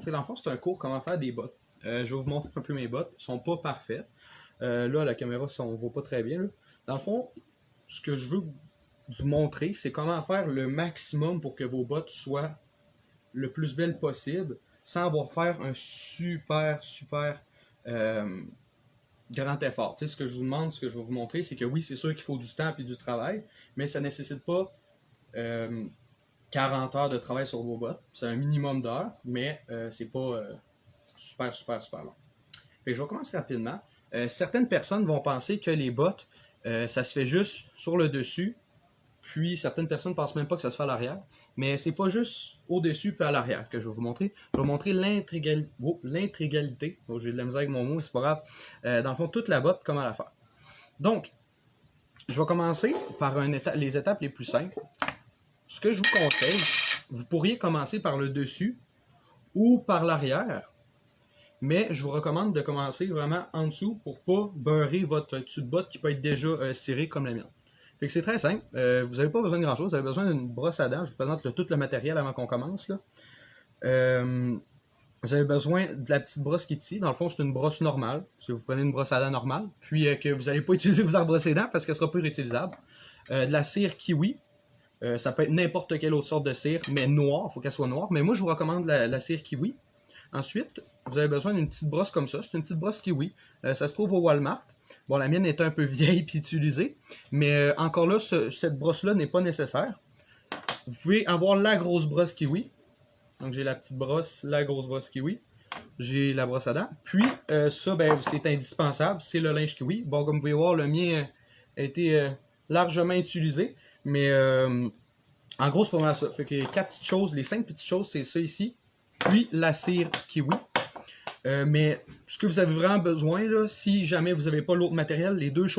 Dans le fond, c'est un cours comment faire des bottes. Je vais vous montrer un peu mes bottes. Elles sont pas parfaites. Là, la caméra, on ne voit pas très bien. Là. Dans le fond, ce que je veux vous montrer, c'est comment faire le maximum pour que vos bottes soient le plus belles possible, sans avoir faire un super grand effort. Tu sais, ce que je vous demande, ce que je vais vous montrer, c'est que oui, c'est sûr qu'il faut du temps et du travail, mais ça ne nécessite pas 40 heures de travail sur vos bottes. C'est un minimum d'heures, mais c'est pas super long. Fait que je vais commencer rapidement. Certaines personnes vont penser que les bottes, ça se fait juste sur le dessus, puis certaines personnes ne pensent même pas que ça se fait à l'arrière. Mais c'est pas juste au-dessus puis à l'arrière que je vais vous montrer. Je vais vous montrer l'intégralité. Oh, j'ai de la misère avec mon mot, mais c'est pas grave. Dans le fond, toute la botte, comment la faire. Donc, je vais commencer par les étapes les plus simples. Ce que je vous conseille, vous pourriez commencer par le dessus ou par l'arrière. Mais je vous recommande de commencer vraiment en dessous pour ne pas beurrer votre dessus de botte qui peut être déjà ciré comme la mienne. Fait que c'est très simple. Vous n'avez pas besoin de grand chose. Vous avez besoin d'une brosse à dents. Je vous présente tout le matériel avant qu'on commence. Là. Vous avez besoin de la petite brosse qui est ici. Dans le fond, c'est une brosse normale. Si vous prenez une brosse à dents normale, puis que vous n'allez pas utiliser vous rebrosser les dents parce qu'elle sera plus réutilisable. De la cire kiwi. Ça peut être n'importe quelle autre sorte de cire, mais noire. Il faut qu'elle soit noire. Mais moi, je vous recommande la cire kiwi. Ensuite, vous avez besoin d'une petite brosse comme ça. C'est une petite brosse kiwi. Ça se trouve au Walmart. Bon, la mienne est un peu vieille et utilisée, mais encore là, cette brosse-là n'est pas nécessaire. Vous pouvez avoir la grosse brosse kiwi. Donc, j'ai la petite brosse, la grosse brosse kiwi. J'ai la brosse à dents. Puis, ça, ben, c'est indispensable. C'est le linge kiwi. Bon, comme vous pouvez voir, le mien a été largement utilisé. Mais, en gros, c'est pas mal ça. Fait que les 5 petites choses, c'est ça ici. Puis, la cire kiwi. Mais ce que vous avez vraiment besoin, là, si jamais vous n'avez pas l'autre matériel, les deux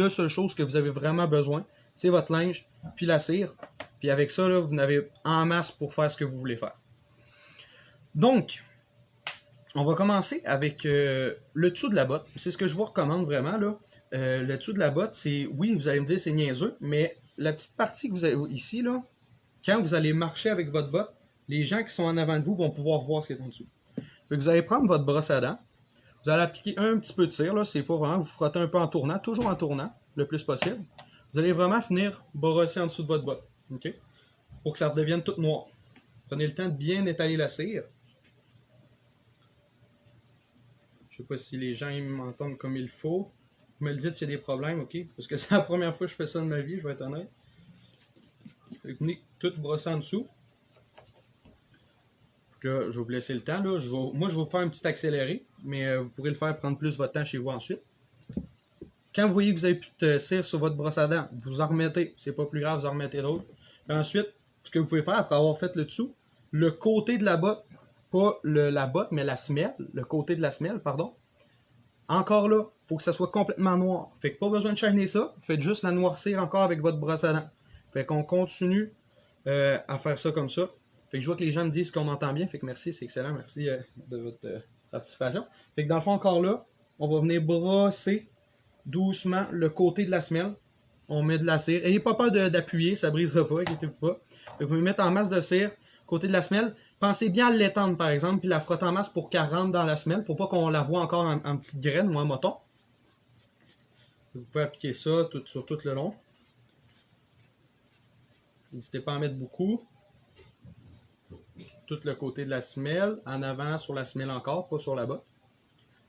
seules choses que vous avez vraiment besoin, c'est votre linge puis la cire. Puis avec ça, là, vous en avez en masse pour faire ce que vous voulez faire. Donc, on va commencer avec le dessous de la botte. C'est ce que je vous recommande vraiment. Là. Le dessous de la botte, c'est, oui, vous allez me dire c'est niaiseux, mais la petite partie que vous avez ici, là, quand vous allez marcher avec votre botte, les gens qui sont en avant de vous vont pouvoir voir ce qui est en dessous. Fait que vous allez prendre votre brosse à dents, vous allez appliquer un petit peu de cire, là, c'est pas vraiment, vous frottez un peu en tournant, toujours en tournant, le plus possible. Vous allez vraiment finir brosser en dessous de votre botte, ok? Pour que ça redevienne tout noir. Prenez le temps de bien étaler la cire. Je sais pas si les gens m'entendent comme il faut. Vous me le dites s'il y a des problèmes, ok? Parce que c'est la première fois que je fais ça de ma vie, je vais être honnête. Fait que vous venez tout brosser en dessous. Là, je vais vous laisser le temps. Là. Moi, je vais vous faire un petit accéléré, mais vous pourrez le faire prendre plus votre temps chez vous ensuite. Quand vous voyez que vous avez plus de cire sur votre brosse à dents, vous en remettez. C'est pas plus grave, vous en remettez d'autres. Ensuite, ce que vous pouvez faire après avoir fait le dessous, le côté de la botte, pas la botte, mais la semelle, le côté de la semelle, pardon. Encore là, il faut que ça soit complètement noir. Fait que pas besoin de chaîner ça. Faites juste la noircir encore avec votre brosse à dents. Fait qu'on continue à faire ça comme ça. Fait que je vois que les gens me disent qu'on m'entend bien. Fait que merci, c'est excellent. Merci de votre participation. Fait que dans le fond, encore là, on va venir brosser doucement le côté de la semelle. On met de la cire. Ayez pas peur d'appuyer, ça brisera pas, inquiétez-vous pas. Fait que vous mettez en masse de cire, côté de la semelle. Pensez bien à l'étendre, par exemple, puis la frotter en masse pour qu'elle rentre dans la semelle, pour pas qu'on la voit encore en petites graines ou en moton. Vous pouvez appliquer ça sur tout le long. N'hésitez pas à en mettre beaucoup. Tout le côté de la semelle, en avant sur la semelle encore, pas sur la botte.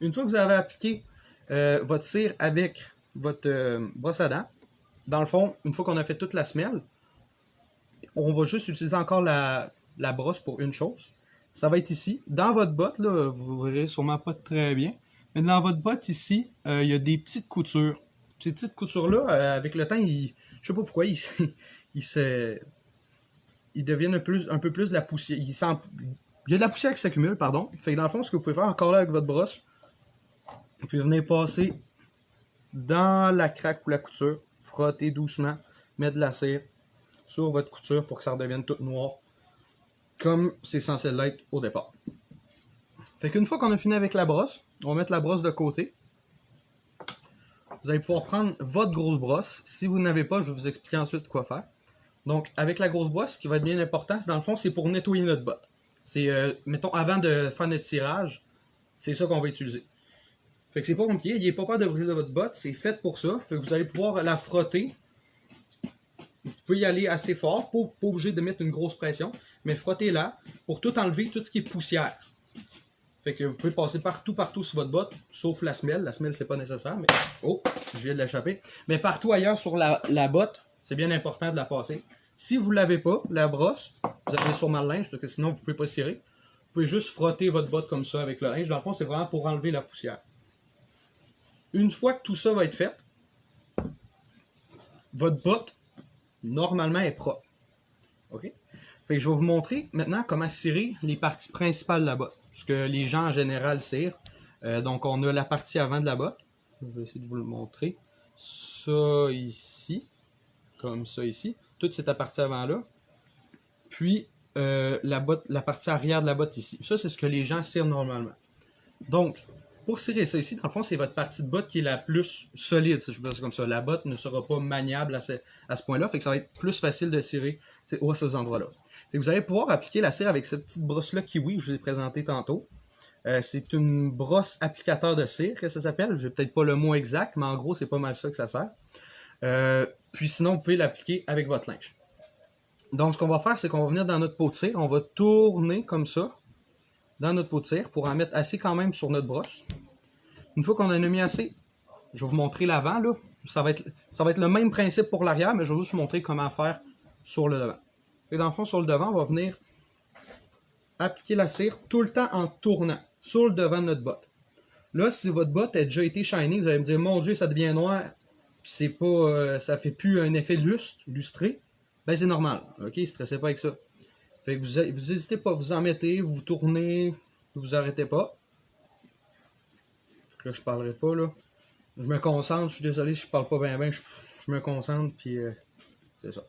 Une fois que vous avez appliqué votre cire avec votre brosse à dents, dans le fond, une fois qu'on a fait toute la semelle, on va juste utiliser encore la brosse pour une chose. Ça va être ici. Dans votre botte, là, vous verrez sûrement pas très bien, mais dans votre botte ici, il y a des petites coutures. Ces petites coutures-là, avec le temps, je sais pas pourquoi, ils deviennent un peu plus de la poussière. Il y a de la poussière qui s'accumule, pardon. Fait que dans le fond, ce que vous pouvez faire encore là avec votre brosse, vous pouvez venir passer dans la craque ou la couture, frotter doucement, mettre de la cire sur votre couture pour que ça redevienne tout noir, comme c'est censé l'être au départ. Fait qu'une fois qu'on a fini avec la brosse, on va mettre la brosse de côté. Vous allez pouvoir prendre votre grosse brosse. Si vous n'avez pas, je vais vous expliquer ensuite quoi faire. Donc, avec la grosse brosse, ce qui va être bien important, dans le fond, c'est pour nettoyer notre botte. C'est, mettons, avant de faire notre tirage, c'est ça qu'on va utiliser. Fait que c'est pas compliqué, n'ayez pas peur de briser votre botte, c'est fait pour ça. Fait que vous allez pouvoir la frotter. Vous pouvez y aller assez fort, pas obligé de mettre une grosse pression, mais frottez-la pour tout enlever, tout ce qui est poussière. Fait que vous pouvez passer partout sur votre botte, sauf la semelle. La semelle, c'est pas nécessaire, mais... Oh, je viens de l'échapper. Mais partout ailleurs sur la botte, c'est bien important de la passer. Si vous ne l'avez pas, la brosse, vous avez sûrement le linge, parce que sinon vous ne pouvez pas cirer. Vous pouvez juste frotter votre botte comme ça avec le linge. Dans le fond, c'est vraiment pour enlever la poussière. Une fois que tout ça va être fait, votre botte, normalement, est propre. OK? Fait que je vais vous montrer maintenant comment cirer les parties principales de la botte. Ce que les gens en général cirent. Donc on a la partie avant de la botte. Je vais essayer de vous le montrer. Ça ici. Comme ça ici. Toute cette partie avant là. Puis la partie arrière de la botte ici. Ça, c'est ce que les gens cirent normalement. Donc, pour cirer ça ici, dans le fond, c'est votre partie de botte qui est la plus solide, si je peux dire comme ça. La botte ne sera pas maniable à ce point-là, fait que ça va être plus facile de cirer à ces endroits-là. Fait que vous allez pouvoir appliquer la cire avec cette petite brosse-là Kiwi que je vous ai présentée tantôt. C'est une brosse applicateur de cire que ça s'appelle. J'ai peut-être pas le mot exact, mais en gros, c'est pas mal ça que ça sert. Puis sinon, vous pouvez l'appliquer avec votre linge. Donc, ce qu'on va faire, c'est qu'on va venir dans notre pot de cire. On va tourner comme ça dans notre pot de cire pour en mettre assez quand même sur notre brosse. Une fois qu'on en a mis assez, je vais vous montrer l'avant. Là. Ça va être le même principe pour l'arrière, mais je vais juste vous montrer comment faire sur le devant. Et dans le fond, sur le devant, on va venir appliquer la cire tout le temps en tournant sur le devant de notre botte. Là, si votre botte a déjà été shiny, vous allez me dire, mon Dieu, ça devient noir, c'est pas, ça fait plus un effet lustré. Ben c'est normal, ok? Stressez pas avec ça. Fait que vous n'hésitez pas, vous en mettez, vous tournez, vous arrêtez pas. Là, je parlerai pas, là. Je me concentre, je suis désolé si je parle pas bien, je me concentre, puis c'est ça.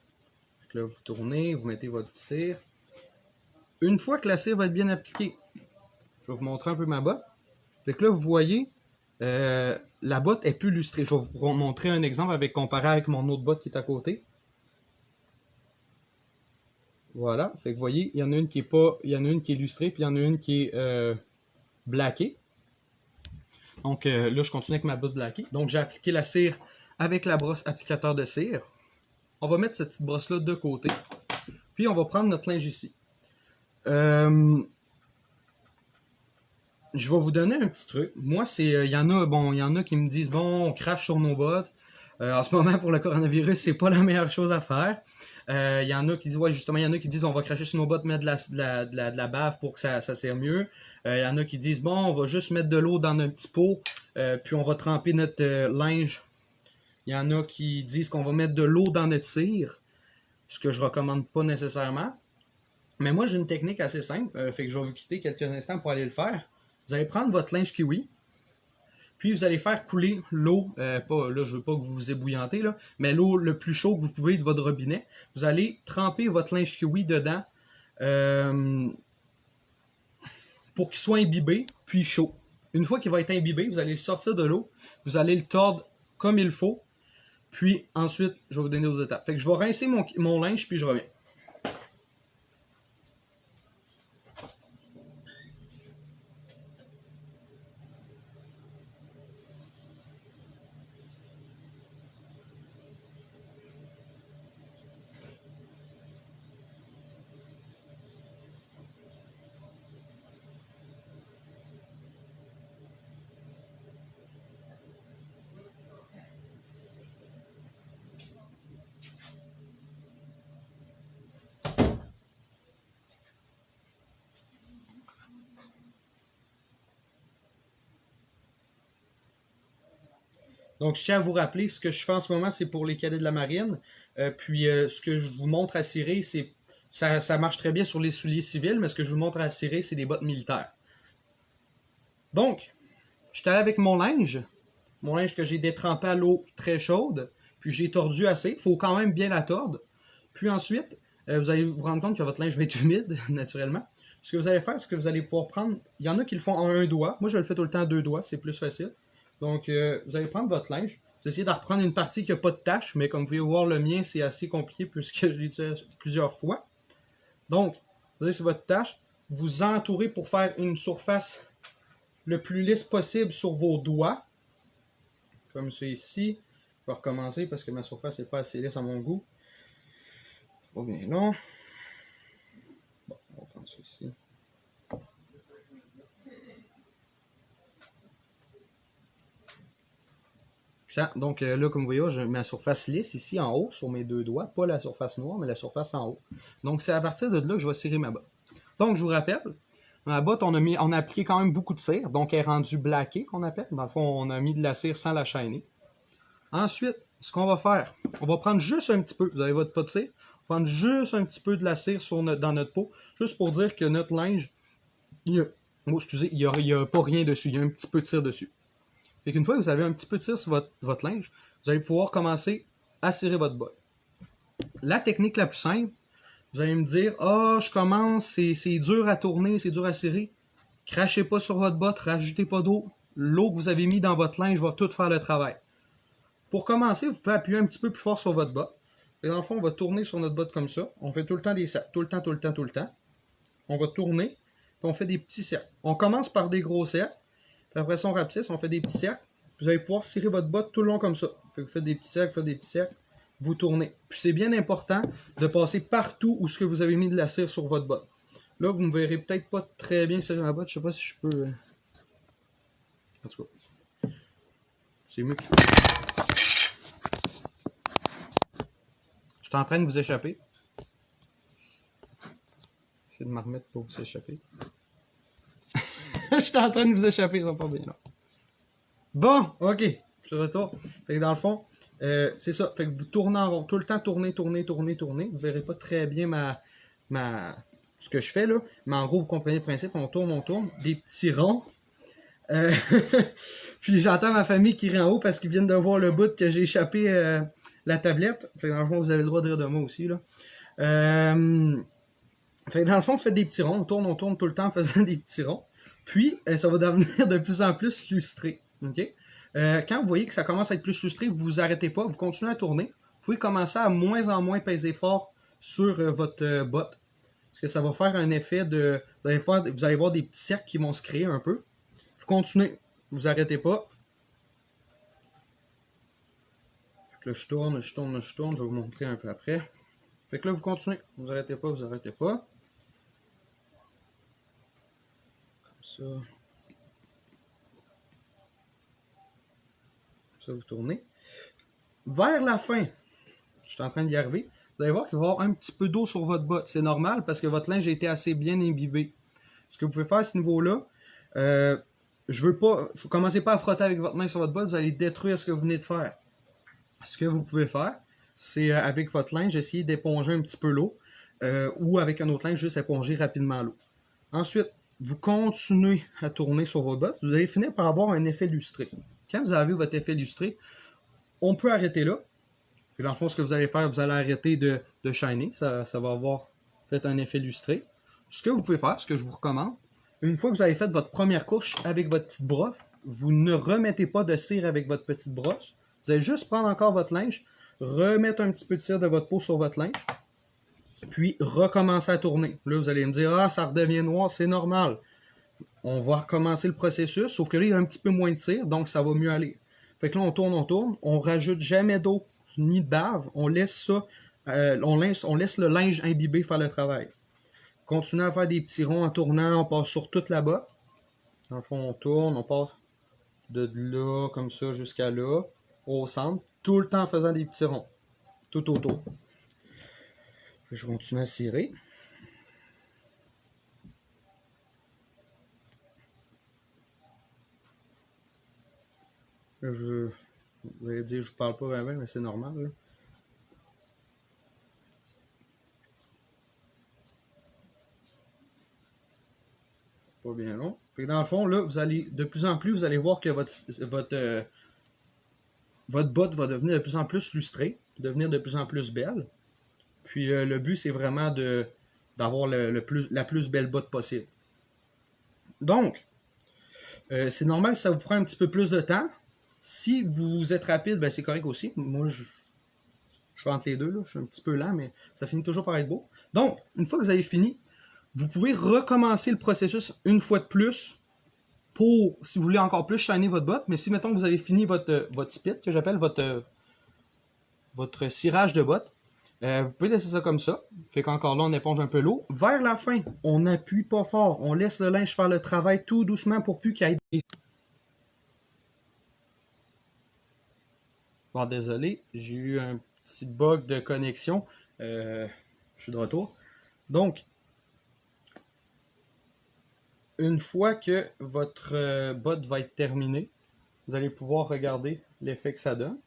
Là, vous tournez, vous mettez votre cire. Une fois que la cire va être bien appliquée, je vais vous montrer un peu ma botte. Fait que là, vous voyez, la botte est plus lustrée. Je vais vous montrer un exemple comparé avec mon autre botte qui est à côté. Voilà, fait que vous voyez, il y en a une qui est lustrée, puis il y en a une qui est blackée. Donc là, je continue avec ma botte blackée. Donc j'ai appliqué la cire avec la brosse applicateur de cire. On va mettre cette petite brosse-là de côté. Puis on va prendre notre linge ici. Je vais vous donner un petit truc. Moi, il y en a qui me disent, bon, on crache sur nos bottes. En ce moment, pour le coronavirus, c'est pas la meilleure chose à faire. Il y en a qui disent, ouais, justement, il y en a qui disent, on va cracher sur nos bottes, mettre de la bave pour que ça serre mieux. Il y en a qui disent, bon, on va juste mettre de l'eau dans un petit pot, puis on va tremper notre linge. Il y en a qui disent qu'on va mettre de l'eau dans notre cire, ce que je recommande pas nécessairement. Mais moi, j'ai une technique assez simple, fait que je vais vous quitter quelques instants pour aller le faire. Vous allez prendre votre linge Kiwi, puis vous allez faire couler l'eau, là, je veux pas que vous vous ébouillantez, là, mais l'eau le plus chaud que vous pouvez de votre robinet. Vous allez tremper votre linge Kiwi dedans pour qu'il soit imbibé, puis chaud. Une fois qu'il va être imbibé, vous allez le sortir de l'eau, vous allez le tordre comme il faut, puis ensuite, je vais vous donner aux étapes. Fait que je vais rincer mon linge, puis je reviens. Donc, je tiens à vous rappeler, ce que je fais en ce moment, c'est pour les cadets de la marine. Ce que je vous montre à cirer, ça marche très bien sur les souliers civils, mais ce que je vous montre à cirer, c'est des bottes militaires. Donc, je suis allé avec mon linge que j'ai détrempé à l'eau très chaude, puis j'ai tordu assez. Il faut quand même bien la tordre. Puis ensuite, vous allez vous rendre compte que votre linge va être humide, naturellement. Ce que vous allez faire, c'est que vous allez pouvoir prendre... Il y en a qui le font en un doigt. Moi, je le fais tout le temps à deux doigts, c'est plus facile. Donc, vous allez prendre votre linge. Vous essayez de reprendre une partie qui n'a pas de tache, mais comme vous pouvez voir, le mien, c'est assez compliqué puisque je l'ai utilisé plusieurs fois. Donc, vous allez sur votre tâche, vous entourer pour faire une surface le plus lisse possible sur vos doigts. Comme ça ici. Je vais recommencer parce que ma surface n'est pas assez lisse à mon goût. Pas bien long. Bon, on va prendre ça ici. Donc là, comme vous voyez, j'ai ma surface lisse ici en haut, sur mes deux doigts. Pas la surface noire, mais la surface en haut. Donc c'est à partir de là que je vais cirer ma botte. Donc je vous rappelle, ma botte, on a appliqué quand même beaucoup de cire. Donc elle est rendue blaquée, qu'on appelle. Dans le fond, on a mis de la cire sans la chaîner. Ensuite, ce qu'on va faire, on va prendre juste un petit peu, vous avez votre pot de cire, on va prendre juste un petit peu de la cire dans notre pot, juste pour dire que notre linge, il n'y a pas rien dessus, il y a un petit peu de cire dessus. Fait qu'une fois que vous avez un petit peu de cire sur votre linge, vous allez pouvoir commencer à cirer votre botte. La technique la plus simple, vous allez me dire, je commence, c'est dur à tourner, c'est dur à cirer. Crachez pas sur votre botte, rajoutez pas d'eau. L'eau que vous avez mis dans votre linge va tout faire le travail. Pour commencer, vous pouvez appuyer un petit peu plus fort sur votre botte. Et dans le fond, on va tourner sur notre botte comme ça. On fait tout le temps des cercles, tout le temps. On va tourner, puis on fait des petits cercles. On commence par des gros cercles. Puis après ça, on rapetisse, on fait des petits cercles. Vous allez pouvoir cirer votre botte tout le long comme ça. Vous faites des petits cercles, vous tournez. Puis c'est bien important de passer partout où ce que vous avez mis de la cire sur votre botte. Là, vous ne me verrez peut-être pas très bien cirer ma botte. Je ne sais pas si je peux... En tout cas, c'est mieux que... Je suis en train de vous échapper. Essayez de me remettre pour vous échapper. Je suis en train de vous échapper, ça va pas bien là. Bon, ok. Je retourne. Fait que dans le fond, c'est ça. Fait que vous tournez en rond. Tout le temps, tournez. Vous verrez pas très bien ce que je fais là. Mais en gros, vous comprenez le principe. On tourne. Des petits ronds. Puis j'entends ma famille qui rit en haut parce qu'ils viennent de voir le bout que j'ai échappé la tablette. Fait que dans le fond, vous avez le droit de rire de moi aussi là. Fait que dans le fond, faites des petits ronds. On tourne tout le temps en faisant des petits ronds. Puis, ça va devenir de plus en plus lustré. Okay? Quand vous voyez que ça commence à être plus lustré, vous ne vous arrêtez pas, vous continuez à tourner. Vous pouvez commencer à moins en moins peser fort sur votre botte. Parce que ça va faire un effet de... Vous allez voir des petits cercles qui vont se créer un peu. Vous continuez, vous vous arrêtez pas. Fait que là, je tourne, je vais vous montrer un peu après. Fait que là, vous continuez, vous arrêtez pas. Comme ça. Ça, vous tournez. Vers la fin, je suis en train d'y arriver, vous allez voir qu'il va y avoir un petit peu d'eau sur votre botte. C'est normal parce que votre linge a été assez bien imbibé. Ce que vous pouvez faire à ce niveau-là, commencez pas à frotter avec votre main sur votre botte, vous allez détruire ce que vous venez de faire. Ce que vous pouvez faire, c'est avec votre linge, essayer d'éponger un petit peu l'eau, ou avec un autre linge, juste éponger rapidement l'eau. Ensuite, vous continuez à tourner sur votre botte, vous allez finir par avoir un effet lustré. Quand vous avez votre effet lustré, on peut arrêter là. Puis dans le fond, ce que vous allez faire, vous allez arrêter de shiner. Ça va avoir fait un effet lustré. Ce que vous pouvez faire, ce que je vous recommande, une fois que vous avez fait votre première couche avec votre petite brosse, vous ne remettez pas de cire avec votre petite brosse. Vous allez juste prendre encore votre linge, remettre un petit peu de cire de votre peau sur votre linge, puis recommencer à tourner. Là, vous allez me dire, ça redevient noir, c'est normal. On va recommencer le processus, sauf que là, il y a un petit peu moins de cire, donc ça va mieux aller. Fait que là, on tourne, on rajoute jamais d'eau ni de bave, on laisse ça, on laisse le linge imbibé faire le travail. Continuez à faire des petits ronds en tournant, on passe sur toute la botte. Dans le fond, on tourne, on passe de là, comme ça, jusqu'à là, au centre, tout le temps en faisant des petits ronds, tout autour. Je continue à cirer. Vous allez dire, je parle pas vraiment, mais c'est normal. Là. Pas bien long. Fait que dans le fond, là, vous allez, de plus en plus, vous allez voir que votre botte va devenir de plus en plus lustrée, devenir de plus en plus belle. Puis le but, c'est vraiment d'avoir la plus belle botte possible. Donc, c'est normal si ça vous prend un petit peu plus de temps. Si vous êtes rapide, ben c'est correct aussi. Moi, je suis entre les deux, là. Je suis un petit peu lent, mais ça finit toujours par être beau. Donc, une fois que vous avez fini, Vous pouvez recommencer le processus une fois de plus pour, si vous voulez encore plus shiner votre botte, mais si, mettons, vous avez fini votre spit, que j'appelle votre cirage de botte, vous pouvez laisser ça comme ça. Fait qu'encore là, on éponge un peu l'eau. Vers la fin, on n'appuie pas fort. On laisse le linge faire le travail tout doucement pour plus qu'il y ait des... Bon, désolé, j'ai eu un petit bug de connexion. Je suis de retour. Donc, une fois que votre botte va être terminée, vous allez pouvoir regarder l'effet que ça donne.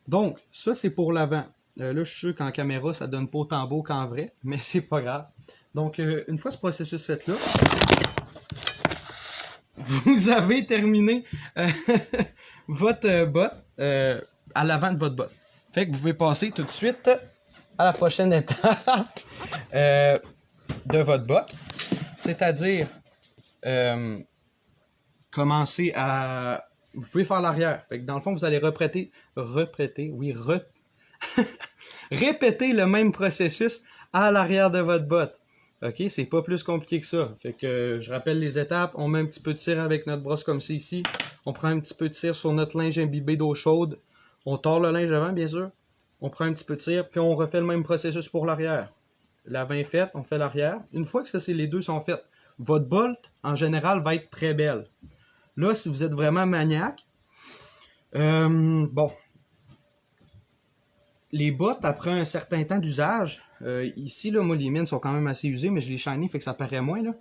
Donc, ça c'est pour l'avant. Là, je suis sûr qu'en caméra, ça donne pas autant beau qu'en vrai, mais c'est pas grave. Donc, une fois ce processus fait là, vous avez terminé votre botte à l'avant de votre botte. Fait que vous pouvez passer tout de suite à la prochaine étape de votre botte, c'est-à-dire commencer à... Vous pouvez faire l'arrière. Fait que dans le fond, vous allez répéter le même processus à l'arrière de votre botte. OK? C'est pas plus compliqué que ça. Fait que je rappelle les étapes. On met un petit peu de cire avec notre brosse comme ça ici. On prend un petit peu de cire sur notre linge imbibé d'eau chaude. On tord le linge avant, bien sûr. On prend un petit peu de cire, puis on refait le même processus pour l'arrière. L'avant est fait, on fait l'arrière. Une fois que les deux sont faits, votre botte, en général, va être très belle. Là, si vous êtes vraiment maniaque, bon, les bottes, après un certain temps d'usage, ici, là, moi, les miennes sont quand même assez usées, mais je les shiny, fait que ça paraît moins, là.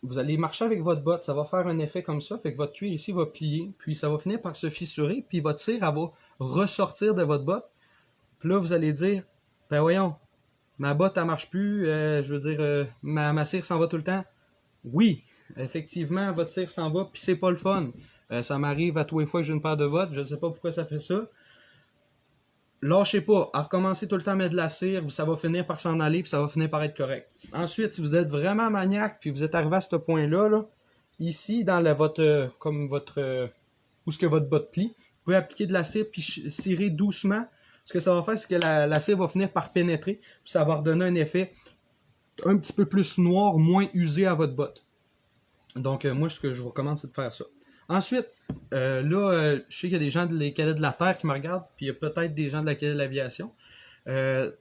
Vous allez marcher avec votre botte, ça va faire un effet comme ça, fait que votre cuir ici va plier, puis ça va finir par se fissurer, puis votre cire, elle va ressortir de votre botte. Puis là, vous allez dire, ben voyons, ma botte, elle marche plus, je veux dire, ma cire s'en va tout le temps. Oui, effectivement, votre cire s'en va, puis c'est pas le fun. Ça m'arrive à tous les fois que j'ai une paire de bottes, je sais pas pourquoi ça fait ça. Lâchez pas, à recommencer tout le temps à mettre de la cire, ça va finir par s'en aller, puis ça va finir par être correct. Ensuite, si vous êtes vraiment maniaque, puis vous êtes arrivé à ce point-là, là, ici, dans où ce que votre botte plie, vous pouvez appliquer de la cire, puis cirer doucement. Ce que ça va faire, c'est que la cire va finir par pénétrer, puis ça va redonner un effet un petit peu plus noir, moins usé à votre botte. Donc, moi, ce que je vous recommande, c'est de faire ça. Ensuite, je sais qu'il y a des gens des cadets de la Terre qui me regardent, puis il y a peut-être des gens de la cadet de l'aviation. La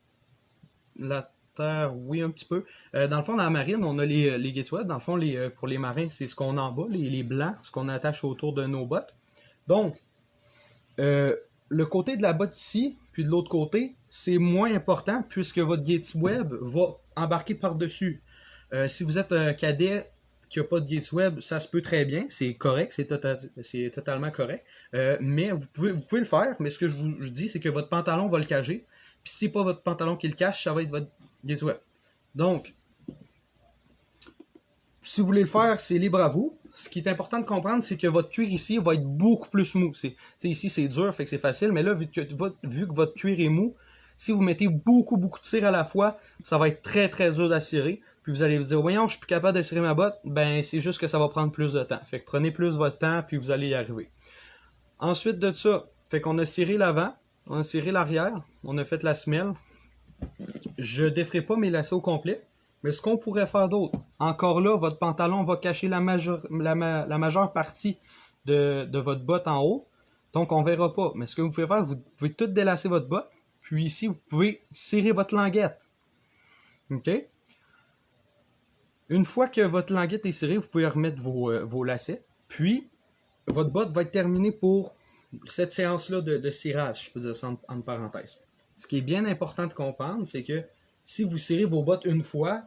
Terre, oui, un petit peu. Dans le fond, dans la marine, on a les gateway. Dans le fond, pour les marins, c'est ce qu'on a en bas, les blancs, ce qu'on attache autour de nos bottes. Donc, le côté de la botte ici, puis de l'autre côté, c'est moins important puisque votre gateway va embarquer par-dessus. Si vous êtes un cadet qui n'a pas de gateway, ça se peut très bien, c'est correct, c'est totalement correct. Mais vous pouvez le faire, mais ce que je dis, c'est que votre pantalon va le cacher. Puis si c'est pas votre pantalon qui le cache, ça va être votre gateway. Donc, si vous voulez le faire, c'est libre à vous. Ce qui est important de comprendre, c'est que votre cuir ici va être beaucoup plus mou. Ici, c'est dur, fait que c'est facile, mais là, vu que votre cuir est mou, si vous mettez beaucoup de cire à la fois, ça va être très dur à cirer. Puis vous allez vous dire, voyons, je suis plus capable de cirer ma botte. Ben, c'est juste que ça va prendre plus de temps. Fait que prenez plus votre temps, puis vous allez y arriver. Ensuite de ça, fait qu'on a ciré l'avant, on a ciré l'arrière, on a fait la semelle. Je déferai pas mes lacets au complet. Mais ce qu'on pourrait faire d'autre, encore là, votre pantalon va cacher la majeure partie de votre botte en haut. Donc, on ne verra pas. Mais ce que vous pouvez faire, vous pouvez tout délasser votre botte. Puis ici, vous pouvez cirer votre languette. OK? Une fois que votre languette est cirée, vous pouvez remettre vos lacets. Puis, votre botte va être terminée pour cette séance-là de cirage, je peux dire ça entre parenthèses. Ce qui est bien important de comprendre, c'est que si vous cirez vos bottes une fois,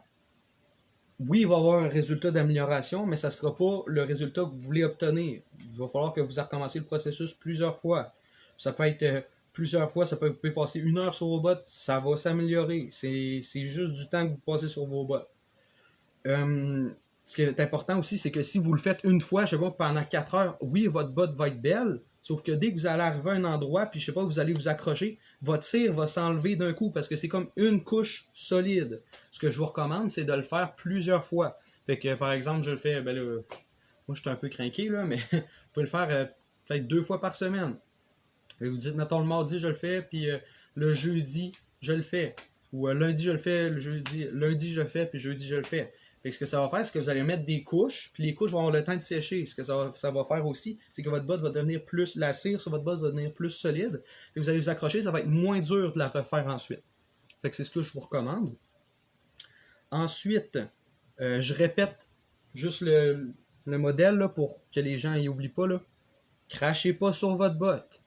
oui, il va y avoir un résultat d'amélioration, mais ça ne sera pas le résultat que vous voulez obtenir. Il va falloir que vous recommenciez le processus plusieurs fois. Ça peut être plusieurs fois, vous pouvez passer 1 heure sur vos bottes, ça va s'améliorer. C'est juste du temps que vous passez sur vos bottes. Ce qui est important aussi, c'est que si vous le faites une fois, je sais pas, pendant 4 heures, oui, votre botte va être belle, sauf que dès que vous allez arriver à un endroit, puis je sais pas, vous allez vous accrocher, votre cire va s'enlever d'un coup parce que c'est comme une couche solide. Ce que je vous recommande, c'est de le faire plusieurs fois. Fait que, par exemple, je le fais, ben là, moi je suis un peu craqué, là, mais vous pouvez le faire peut-être 2 fois par semaine. Et vous dites, mettons, le mardi, je le fais, puis le jeudi, je le fais. Ou lundi je le fais, le jeudi, lundi je le fais, puis jeudi je le fais. Fait que ce que ça va faire, c'est que vous allez mettre des couches, puis les couches vont avoir le temps de sécher. Ce que ça va faire aussi, c'est que votre botte va devenir plus, la cire sur votre botte va devenir plus solide, et vous allez vous accrocher, ça va être moins dur de la refaire ensuite. Fait que c'est ce que je vous recommande. Ensuite, je répète juste le modèle là, pour que les gens n'y oublient pas. Là. Crachez pas sur votre botte.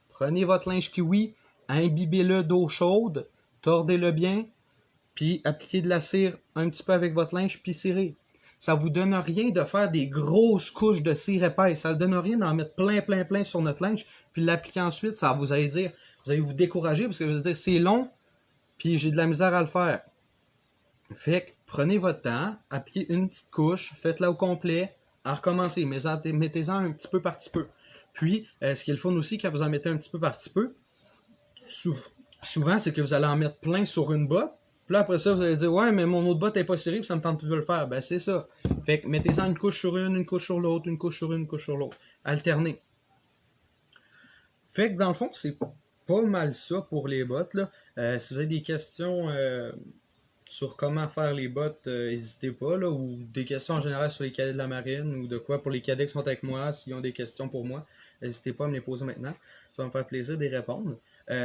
Prenez votre linge kiwi, imbibez-le d'eau chaude, tordez-le bien, puis appliquez de la cire un petit peu avec votre linge, puis cirez. Ça vous donne rien de faire des grosses couches de cire épaisse. Ça ne donne rien d'en mettre plein sur notre linge, puis l'appliquer ensuite. Ça vous allez dire, vous allez vous décourager parce que vous allez dire c'est long, puis j'ai de la misère à le faire. Fait que prenez votre temps, appliquez une petite couche, faites-la au complet, à recommencer, mettez-en un petit peu par petit peu. Puis, ce qui est le fun aussi, quand vous en mettez un petit peu par petit peu, souvent, c'est que vous allez en mettre plein sur une botte. Puis là, après ça, vous allez dire, ouais, mais mon autre botte n'est pas serrée, puis ça me tente plus de le faire. Ben, c'est ça. Fait que mettez-en une couche sur une couche sur l'autre, une couche sur une couche sur l'autre. Alternez. Fait que dans le fond, c'est pas mal ça pour les bottes. Là. Si vous avez des questions sur comment faire les bottes, n'hésitez pas. Là, ou des questions en général sur les cadets de la marine, ou de quoi pour les cadets qui sont avec moi, s'ils ont des questions pour moi, n'hésitez pas à me les poser maintenant. Ça va me faire plaisir d'y répondre.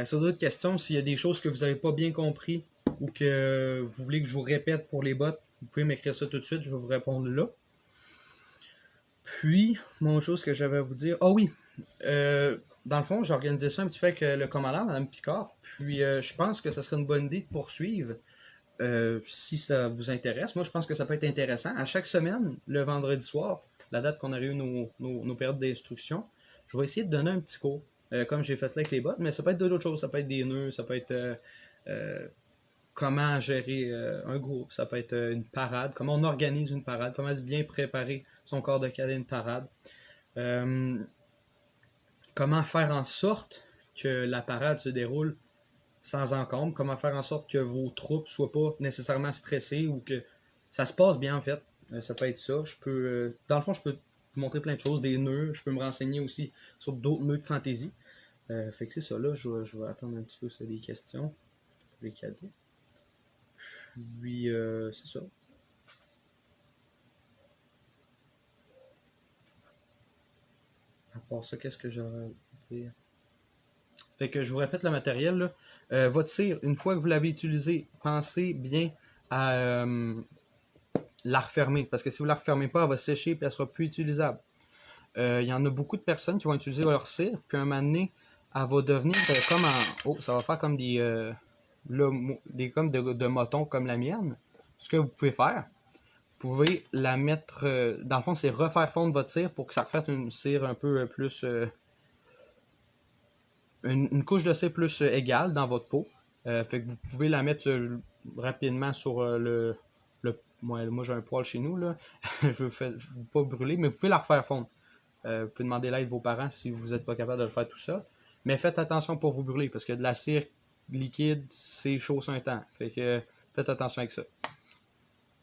Sur d'autres questions, s'il y a des choses que vous n'avez pas bien compris ou que vous voulez que je vous répète pour les bottes, vous pouvez m'écrire ça tout de suite, je vais vous répondre là. Puis, mon chose que j'avais à vous dire. Ah oui! Dans le fond, j'ai organisé ça un petit peu avec le commandant, Mme Picard. Puis, je pense que ça serait une bonne idée de poursuivre si ça vous intéresse. Moi, je pense que ça peut être intéressant. À chaque semaine, le vendredi soir, la date qu'on a eu nos périodes d'instruction, je vais essayer de donner un petit cours. Comme j'ai fait là avec les bottes, mais ça peut être d'autres choses. Ça peut être des nœuds, ça peut être comment gérer un groupe, ça peut être une parade, comment on organise une parade, comment bien préparer son corps de cadet une parade. Comment faire en sorte que la parade se déroule sans encombre, comment faire en sorte que vos troupes ne soient pas nécessairement stressées ou que ça se passe bien en fait. Ça peut être ça. Dans le fond, je peux vous montrer plein de choses, des nœuds, je peux me renseigner aussi sur d'autres nœuds de fantaisie. Fait que c'est ça, là, je vais attendre un petit peu sur des questions pour les cadets. Puis, c'est ça. À part ça, qu'est-ce que j'aurais à dire? Fait que je vous répète le matériel. Là. Votre cire, une fois que vous l'avez utilisé, pensez bien à la refermer. Parce que si vous ne la refermez pas, elle va sécher et elle ne sera plus utilisable. Il y en a beaucoup de personnes qui vont utiliser leur cire, puis un moment donné, elle va devenir comme en. Oh, ça va faire comme des comme de motons comme la mienne. Ce que vous pouvez faire, vous pouvez la mettre. Dans le fond, c'est refaire fondre votre cire pour que ça refasse une cire un peu plus. Une couche de cire plus égale dans votre peau. Fait que vous pouvez la mettre rapidement sur moi j'ai un poil chez nous, là. Je ne veux pas brûler, mais vous pouvez la refaire fondre. Vous pouvez demander l'aide de vos parents si vous n'êtes pas capable de le faire tout ça. Mais faites attention pour vous brûler, parce que de la cire liquide, c'est chaud sur un temps. Fait que faites attention avec ça.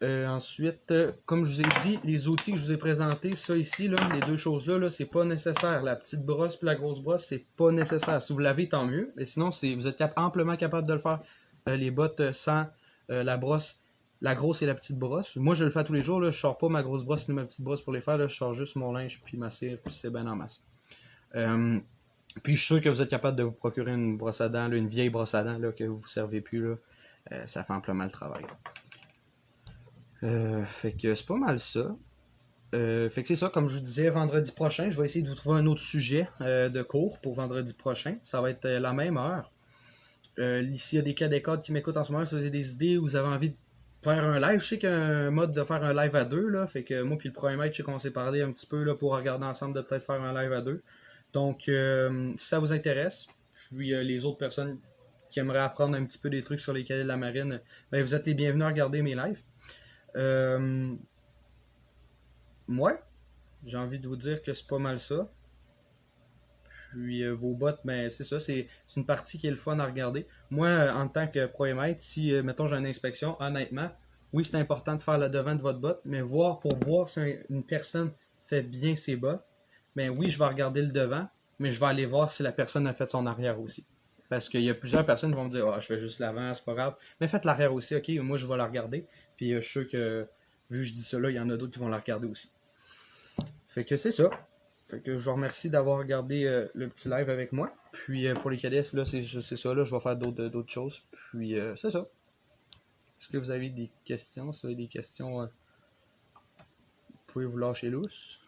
Ensuite, comme je vous ai dit, les outils que je vous ai présentés, ça ici, là, les deux choses-là, là, c'est pas nécessaire. La petite brosse et la grosse brosse, c'est pas nécessaire. Si vous l'avez, tant mieux. Mais sinon, vous êtes amplement capable de le faire. Les bottes sans la brosse, la grosse et la petite brosse. Moi, je le fais tous les jours. Là, je sors pas ma grosse brosse ni ma petite brosse pour les faire. Là, je sors juste mon linge puis ma cire, puis c'est bien en masse. Puis je suis sûr que vous êtes capable de vous procurer une brosse à dents, là, une vieille brosse à dents là, que vous ne servez plus. Là. Ça fait amplement le travail. Fait que c'est pas mal ça. Fait que c'est ça, comme je vous disais, vendredi prochain, je vais essayer de vous trouver un autre sujet de cours pour vendredi prochain. Ça va être la même heure. Ici, il y a des cadets qui m'écoutent en ce moment. Si vous avez des idées ou vous avez envie de faire un live, je sais qu'il y a un mode de faire un live à deux. Là, fait que moi puis le premier maître, je sais qu'on s'est parlé un petit peu là, pour regarder ensemble de peut-être faire un live à deux. Donc, si ça vous intéresse, puis les autres personnes qui aimeraient apprendre un petit peu des trucs sur les cadets de la marine, ben, vous êtes les bienvenus à regarder mes lives. Ouais, j'ai envie de vous dire que c'est pas mal ça. Puis vos bottes, ben c'est ça, c'est une partie qui est le fun à regarder. Moi, en tant que pro maître, si mettons j'ai une inspection, honnêtement, oui c'est important de faire le devant de votre botte, mais pour voir si une personne fait bien ses bottes, ben oui je vais regarder le devant, mais je vais aller voir si la personne a fait son arrière aussi. Parce qu'il y a plusieurs personnes qui vont me dire ah, je fais juste l'avant, c'est pas grave. Mais faites l'arrière aussi, ok, moi je vais la regarder. Puis je suis sûr que, vu que je dis ça là, il y en a d'autres qui vont la regarder aussi. Fait que c'est ça. Fait que je vous remercie d'avoir regardé le petit live avec moi. Puis pour les cadets, là, c'est ça, là, je vais faire d'autres choses. Puis c'est ça. Est-ce que vous avez des questions? Si vous avez des questions, vous pouvez vous lâcher lousse.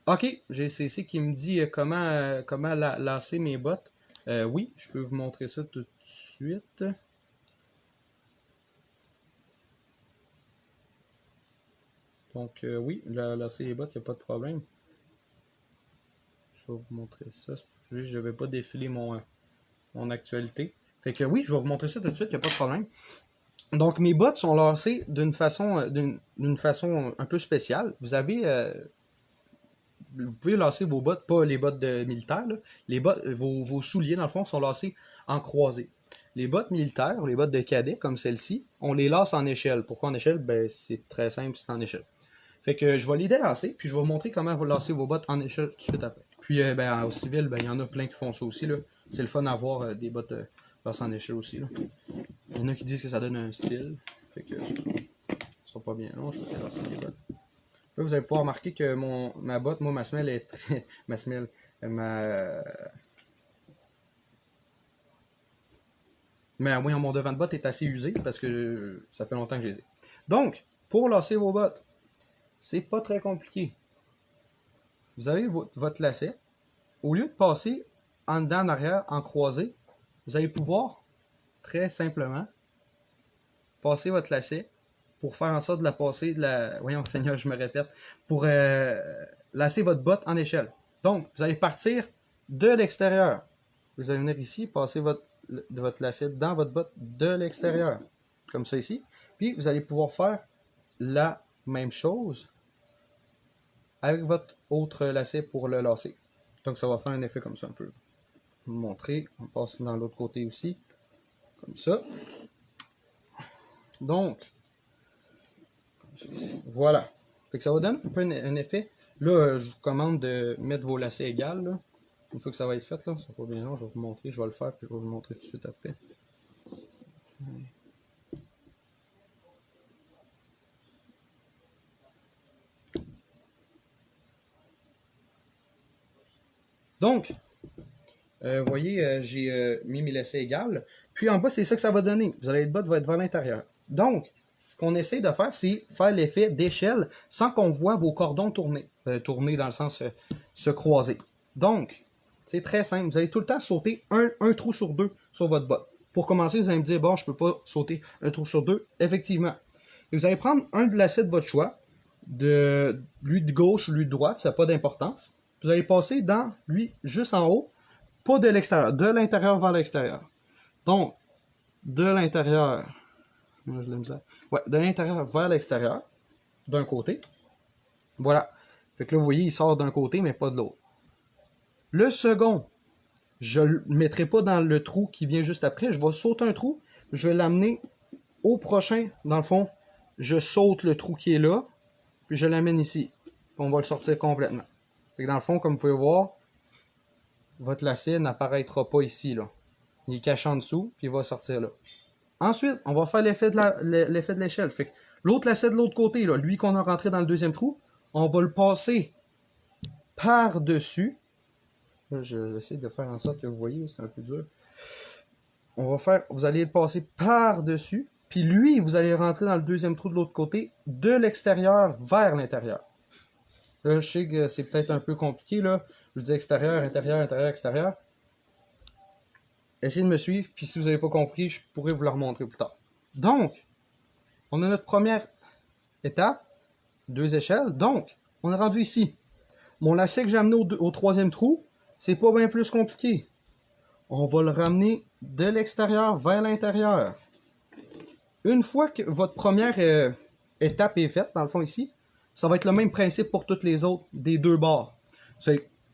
Ok, j'ai CC qui me dit comment lasser mes bottes. Oui, je peux vous montrer ça tout de suite. Donc oui, lasser les bottes, il n'y a pas de problème. Je vais vous montrer ça. Je ne vais pas défiler mon actualité. Fait que oui, je vais vous montrer ça tout de suite, il n'y a pas de problème. Donc mes bottes sont lacées d'une façon un peu spéciale. Vous pouvez lasser vos bottes, pas les bottes de militaires, là. Les bottes, vos souliers, dans le fond, sont lacés en croisée. Les bottes militaires, ou les bottes de cadet, comme celle-ci, on les lace en échelle. Pourquoi en échelle? Ben, c'est très simple, c'est en échelle. Fait que je vais les délasser, puis je vais vous montrer comment vous lasser vos bottes en échelle tout de suite après. Puis, ben, au civil, ben, il y en a plein qui font ça aussi, là. C'est le fun d'avoir des bottes lacées en échelle aussi, là. Il y en a qui disent que ça donne un style. Fait que, ça sera pas bien long, je vais délasser les bottes. Là, vous allez pouvoir remarquer que ma botte, moi, ma semelle est très. Ma semelle. Oui, mon devant de botte est assez usé parce que ça fait longtemps que je les ai. Donc, pour lasser vos bottes, c'est pas très compliqué. Vous avez votre lacet. Au lieu de passer en dedans, en arrière, en croisé, vous allez pouvoir très simplement passer votre lacet pour faire en sorte de la passer de la. Voyons, Seigneur, je me répète. Pour lasser votre botte en échelle. Donc, vous allez partir de l'extérieur. Vous allez venir ici, passer votre lacet dans votre botte de l'extérieur. Comme ça ici. Puis, vous allez pouvoir faire la même chose avec votre autre lacet pour le lasser. Donc, ça va faire un effet comme ça un peu. Je vais vous montrer. On passe dans l'autre côté aussi. Comme ça. Donc, voilà. Fait que ça va donner un peu un effet. Là, je vous commande de mettre vos lacets égales. Là. Une fois que ça va être fait, là, ça va pas bien long, je vais vous montrer, je vais le faire, puis je vais vous montrer tout de suite après. Donc, vous voyez, j'ai mis mes lacets égales. Puis en bas, c'est ça que ça va donner. Vous allez être bas va être vers l'intérieur. Donc, ce qu'on essaie de faire, c'est faire l'effet d'échelle sans qu'on voit vos cordons tourner. Tourner dans le sens se croiser. Donc, c'est très simple. Vous allez tout le temps sauter un trou sur deux sur votre botte. Pour commencer, vous allez me dire, bon, je ne peux pas sauter un trou sur deux. Effectivement. Et vous allez prendre un de lacet de votre choix, de lui de gauche ou lui de droite, ça n'a pas d'importance. Vous allez passer dans lui juste en haut, pas de l'extérieur, de l'intérieur vers l'extérieur. Donc, de l'intérieur, moi je l'aime ça. Ouais, de l'intérieur vers l'extérieur, d'un côté. Voilà. Fait que là, vous voyez, il sort d'un côté, mais pas de l'autre. Le second, je ne le mettrai pas dans le trou qui vient juste après. Je vais sauter un trou, je vais l'amener au prochain. Dans le fond, je saute le trou qui est là, puis je l'amène ici. Puis on va le sortir complètement. Fait que dans le fond, comme vous pouvez voir, votre lacet n'apparaîtra pas ici, là. Il est caché en dessous, puis il va sortir là. Ensuite, on va faire l'effet de l'échelle. Fait que l'autre lacet de l'autre côté, là, lui qu'on a rentré dans le deuxième trou, on va le passer par-dessus. J'essaie de faire en sorte que vous voyez, c'est un peu dur. Vous allez le passer par-dessus, puis lui, vous allez rentrer dans le deuxième trou de l'autre côté, de l'extérieur vers l'intérieur. Là, je sais que c'est peut-être un peu compliqué, là. Je vous dis extérieur, intérieur, intérieur, extérieur. Essayez de me suivre, puis si vous n'avez pas compris, je pourrais vous le remontrer plus tard. Donc, on a notre première étape, 2 échelles. Donc, on est rendu ici. Mon lacet que j'ai amené au troisième trou, c'est pas bien plus compliqué. On va le ramener de l'extérieur vers l'intérieur. Une fois que votre première étape est faite, dans le fond ici, ça va être le même principe pour toutes les autres des deux bords.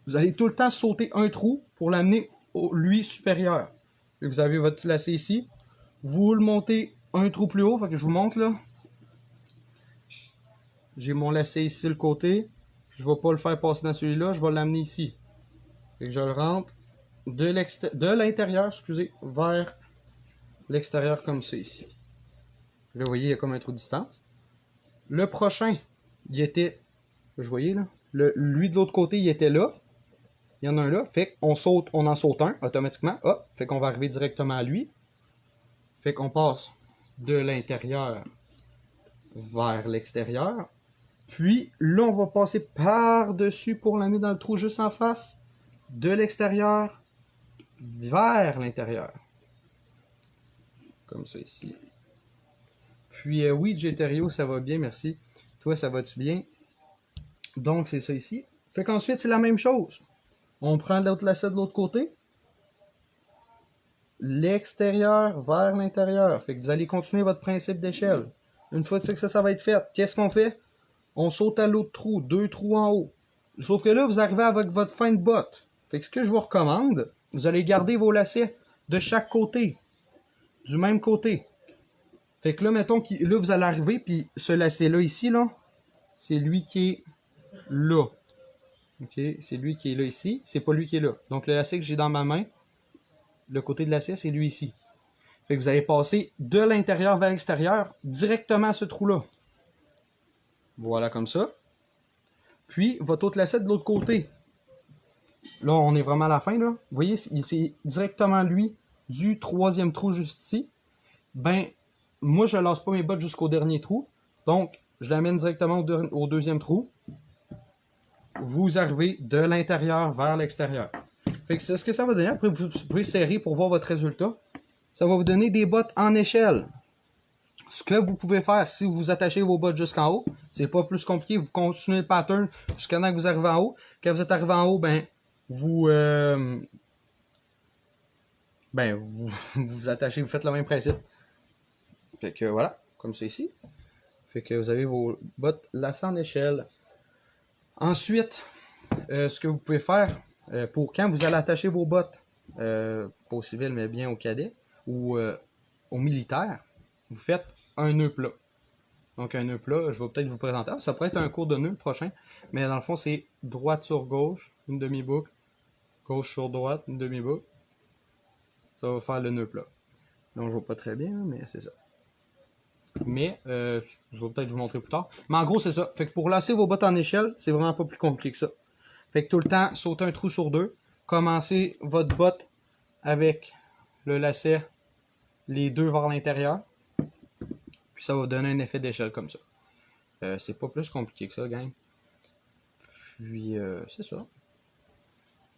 Vous allez tout le temps sauter un trou pour l'amener au lui supérieur. Et vous avez votre petit lacet ici. Vous le montez un trou plus haut, fait que je vous montre là. J'ai mon lacet ici le côté. Je ne vais pas le faire passer dans celui-là, je vais l'amener ici. Fait que je le rentre de l'intérieur, excusez, vers l'extérieur comme ça ici. Là, vous voyez, il y a comme un trou de distance. Le prochain, il était, vous voyez là, lui de l'autre côté, il était là. Il y en a un là, fait qu'on saute, on en saute un automatiquement. Hop, fait qu'on va arriver directement à lui. Fait qu'on passe de l'intérieur vers l'extérieur. Puis là, on va passer par-dessus pour l'amener dans le trou juste en face. De l'extérieur vers l'intérieur. Comme ça ici. Puis oui, Jeterio, ça va bien, merci. Toi, ça va-tu bien? Donc, c'est ça ici. Fait qu'ensuite, c'est la même chose. On prend l'autre lacet de l'autre côté. L'extérieur vers l'intérieur. Fait que vous allez continuer votre principe d'échelle. Une fois que ça va être fait, qu'est-ce qu'on fait? On saute à l'autre trou, 2 trous en haut. Sauf que là, vous arrivez avec votre fin de botte. Fait que ce que je vous recommande, vous allez garder vos lacets de chaque côté. Du même côté. Fait que là, mettons que là, vous allez arriver, puis ce lacet-là ici, là, c'est lui qui est là. OK? C'est lui qui est là ici. C'est pas lui qui est là. Donc, le lacet que j'ai dans ma main, le côté de lacet, c'est lui ici. Fait que vous allez passer de l'intérieur vers l'extérieur, directement à ce trou-là. Voilà, comme ça. Puis, votre autre lacet de l'autre côté. Là, on est vraiment à la fin, là. Vous voyez, c'est directement lui du troisième trou juste ici. Ben, moi, je ne lance pas mes bottes jusqu'au dernier trou. Donc, je l'amène directement au deuxième trou. Vous arrivez de l'intérieur vers l'extérieur. Fait que c'est ce que ça va donner. Après, vous pouvez serrer pour voir votre résultat. Ça va vous donner des bottes en échelle. Ce que vous pouvez faire si vous attachez vos bottes jusqu'en haut, c'est pas plus compliqué. Vous continuez le pattern jusqu'à temps que vous arrivez en haut. Quand vous êtes arrivé en haut, vous vous attachez, vous faites le même principe. Fait que voilà, comme ça ici. Fait que vous avez vos bottes lacées en échelle. Ensuite, ce que vous pouvez faire pour quand vous allez attacher vos bottes, pas au civil mais bien au cadet ou au militaire, vous faites un nœud plat. Donc un nœud plat, je vais peut-être vous présenter. Ça pourrait être un cours de nœud le prochain, mais dans le fond c'est droite sur gauche, une demi-boucle, gauche sur droite, une demi-boucle. Ça va faire le nœud plat. Donc je vois pas très bien, mais c'est ça. Mais je vais peut-être vous montrer plus tard. Mais en gros, c'est ça. Fait que pour lacer vos bottes en échelle, c'est vraiment pas plus compliqué que ça. Fait que tout le temps, sautez un trou sur deux. Commencez votre botte avec le lacet, les deux vers l'intérieur. Puis ça va vous donner un effet d'échelle comme ça. C'est pas plus compliqué que ça, gang. Puis c'est ça.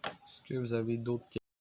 Est-ce que vous avez d'autres questions?